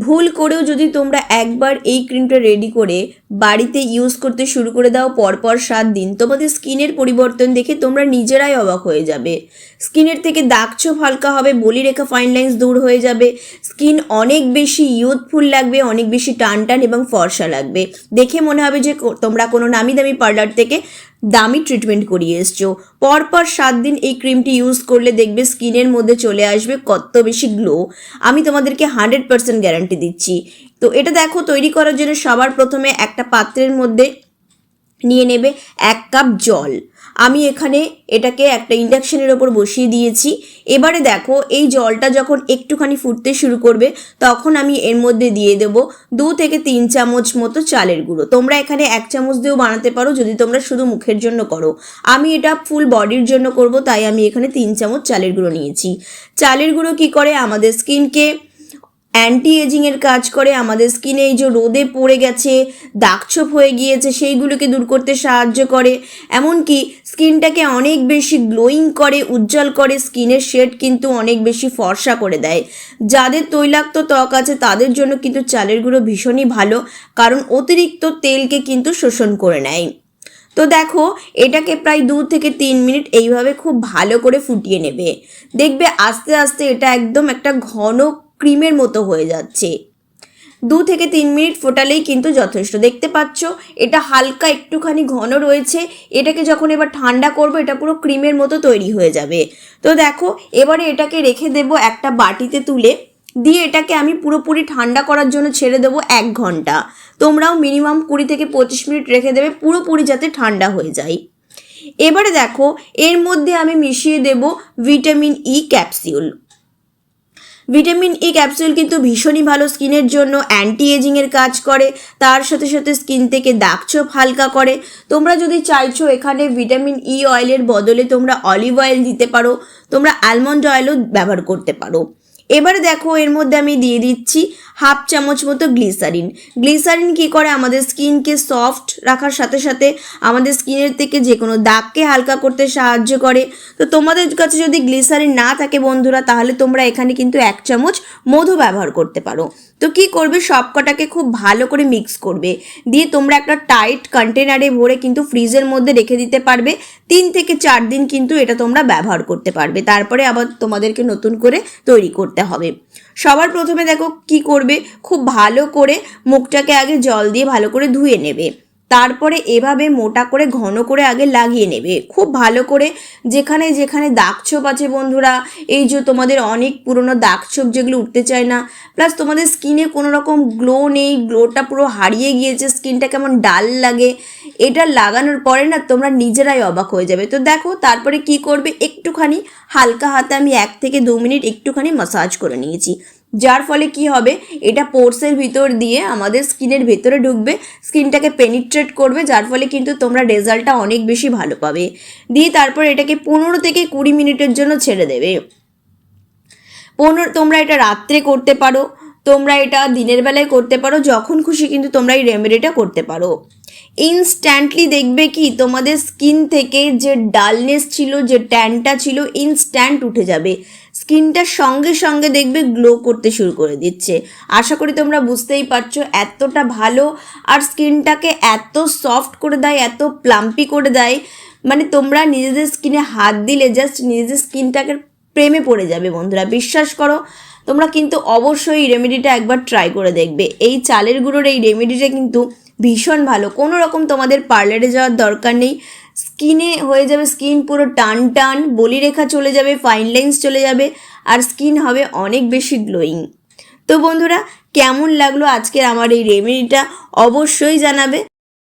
ভুল করেও যদি তোমরা একবার এই ক্রিমটা রেডি করে বাড়িতে ইউজ করতে শুরু করে দাও পরপর 7 দিন, তোমাদের স্কিনের পরিবর্তন দেখে তোমরা নিজেরাই অবাক হয়ে যাবে। স্কিনের থেকে দাগছোপ হালকা হবে, বলিরেখা ফাইন লাইন্স দূর হয়ে যাবে, স্কিন অনেক বেশি ইউথফুল লাগবে, অনেক বেশি টান টান এবং ফর্সা লাগবে। দেখে মনে হবে যে তোমরা কোনো নামি দামি পার্লার থেকে দামি ট্রিটমেন্ট করিয়ে এসছো। পরপর 7 দিন এই ক্রিমটি ইউজ করলে দেখবে স্কিনের মধ্যে চলে আসবে কত বেশি গ্লো। আমি তোমাদেরকে 100% গ্যারান্টি দিচ্ছি। তো এটা দেখো, তৈরি করার জন্য সবার প্রথমে একটা পাত্রের মধ্যে নিয়ে নেবে 1 কাপ জল। আমি এখানে এটাকে একটা ইন্ডাকশনের ওপর বসিয়ে দিয়েছি। এবারে দেখো, এই জলটা যখন একটুখানি ফুটতে শুরু করবে তখন আমি এর মধ্যে দিয়ে দেব 2 থেকে 3 চামচ মতো চালের গুঁড়ো। তোমরা এখানে 1 চামচ দিয়েও বানাতে পারো যদি তোমরা শুধু মুখের জন্য করো। আমি এটা ফুল বডির জন্য করব, তাই আমি এখানে 3 চামচ চালের গুঁড়ো নিয়েছি। চালের গুঁড়ো কি করে? আমাদের স্কিনকে অ্যান্টি এজিংয়ের কাজ করে। আমাদের স্কিনে এই যে রোদে পড়ে গেছে, দাগছোপ হয়ে গিয়েছে, সেইগুলোকে দূর করতে সাহায্য করে। এমনকি স্কিনটাকে অনেক বেশি গ্লোয়িং করে, উজ্জ্বল করে, স্কিনের শেড কিন্তু অনেক বেশি ফর্সা করে দেয়। যাদের তৈলাক্ত ত্বক আছে তাদের জন্য কিন্তু চালের গুঁড়ো ভীষণই ভালো, কারণ অতিরিক্ত তেলকে কিন্তু শোষণ করে নেয়। তো দেখো, এটাকে প্রায় 2 থেকে 3 মিনিট এইভাবে খুব ভালো করে ফুটিয়ে নেবে। দেখবে আস্তে আস্তে এটা একদম একটা ঘন ক্রিমের মতো হয়ে যাচ্ছে। 2 থেকে 3 মিনিট ফোটালেই কিন্তু যথেষ্ট। দেখতে পাচ্ছ এটা হালকা একটুখানি ঘন রয়েছে। এটাকে যখন এবার ঠান্ডা করবো এটা পুরো ক্রিমের মতো তৈরি হয়ে যাবে। তো দেখো, এবারে এটাকে রেখে দেব একটা বাটিতে তুলে, দিয়ে এটাকে আমি পুরোপুরি ঠান্ডা করার জন্য ছেড়ে দেবো 1 ঘন্টা। তোমরাও মিনিমাম 20 থেকে 25 মিনিট রেখে দেবে, পুরোপুরি যাতে ঠান্ডা হয়ে যায়। এবারে দেখো, এর মধ্যে আমি মিশিয়ে দেব vitamin E capsule. Vitamin E capsule কিন্তু ভীষণই ভালো স্কিনের জন্য, অ্যান্টি এজিংয়ের কাজ করে, তার সাথে সাথে স্কিন থেকে দাগছোপ হালকা করে। তোমরা যদি চাইছো এখানে ভিটামিন ই অয়েলের বদলে তোমরা অলিভ অয়েল দিতে পারো, তোমরা আলমন্ড অয়েলও ব্যবহার করতে পারো। এবারে দেখো, এর মধ্যে আমি দিয়ে দিচ্ছি 1/2 চামচ মতো গ্লিসারিন। গ্লিসারিন কী করে? আমাদের স্কিনকে সফট রাখার সাথে সাথে আমাদের স্কিনের থেকে যে কোনো দাগকে হালকা করতে সাহায্য করে। তো তোমাদের কাছে যদি গ্লিসারিন না থাকে বন্ধুরা, তাহলে তোমরা এখানে কিন্তু 1 চামচ মধু ব্যবহার করতে পারো। তো কি করবে, সব কটাকে খুব ভালো করে মিক্স করবে, দিয়ে তোমরা একটা টাইট কন্টেনারে ভরে কিন্তু ফ্রিজের মধ্যে রেখে দিতে পারবে। 3 থেকে 4 দিন কিন্তু এটা তোমরা ব্যবহার করতে পারবে, তারপরে আবার তোমাদেরকে নতুন করে তৈরি করতে হবে। সবার প্রথমে দেখো কি করবে, খুব ভালো করে মুখটাকে আগে জল দিয়ে ভালো করে ধুয়ে নেবে। তারপরে এভাবে মোটা করে ঘন করে আগে লাগিয়ে নেবে খুব ভালো করে। যেখানে যেখানে দাগছোপ আছে বন্ধুরা, এই যে তোমাদের অনেক পুরনো দাগছোপ যেগুলো উঠতে চায় না, প্লাস তোমাদের স্কিনে কোনো রকম গ্লো নেই, গ্লোটা পুরো হারিয়ে গিয়েছে, স্কিনটা কেমন ডাল লাগে, এটা লাগানোর পরে না তোমরা নিজেরাই অবাক হয়ে যাবে। তো দেখো, তারপরে কি করবে, একটুখানি হালকা হাতে আমি 1 থেকে 2 মিনিট একটুখানি মাসাজ করে নিয়েছি, যার ফলে কি হবে, এটা পোর্সের ভিতর দিয়ে আমাদের স্কিনের ভেতরে ঢুকবে, স্কিনটাকে পেনিট্রেট করবে, যার ফলে কিন্তু তোমরা রেজাল্টটা অনেক বেশি ভালো পাবে। দিয়ে তারপর এটাকে 15 থেকে 20 মিনিটের জন্য ছেড়ে দেবে। তোমরা এটা রাত্রে করতে পারো, তোমরা এটা দিনের বেলায় করতে পারো, যখন খুশি কিন্তু তোমরা এই রেমেডিটা করতে পারো। ইনস্ট্যান্টলি দেখবে কি তোমাদের স্কিন থেকে যে ডালনেস ছিল, যে ট্যানটা ছিল, ইনস্ট্যান্ট উঠে যাবে। স্কিনটা সঙ্গে সঙ্গে দেখবে গ্লো করতে শুরু করে দিচ্ছে। আশা করি তোমরা বুঝতেই পারছো এতটা ভালো, আর স্কিনটাকে এত সফট করে দেয়, এত প্লাম্পি করে দেয়, মানে তোমরা নিজেদের স্কিনে হাত দিলে জাস্ট নিজেদের স্কিনটাকে প্রেমে পড়ে যাবে বন্ধুরা, বিশ্বাস করো। তোমরা কিন্তু অবশ্যই এই রেমেডিটা একবার ট্রাই করে দেখবে। এই চালের গুঁড়োর এই রেমেডিটা কিন্তু ভীষণ ভালো, কোনো রকম তোমাদের পার্লারে যাওয়ার দরকার নেই। স্কিনে হয়ে যাবে স্কিন পুরো টান টান, বলিরেখা চলে যাবে, ফাইন লাইন্স চলে যাবে, আর স্কিন হবে অনেক বেশি গ্লোয়িং। তো বন্ধুরা, কেমন লাগলো আজকের আমার এই রেমেডিটা অবশ্যই জানাবে।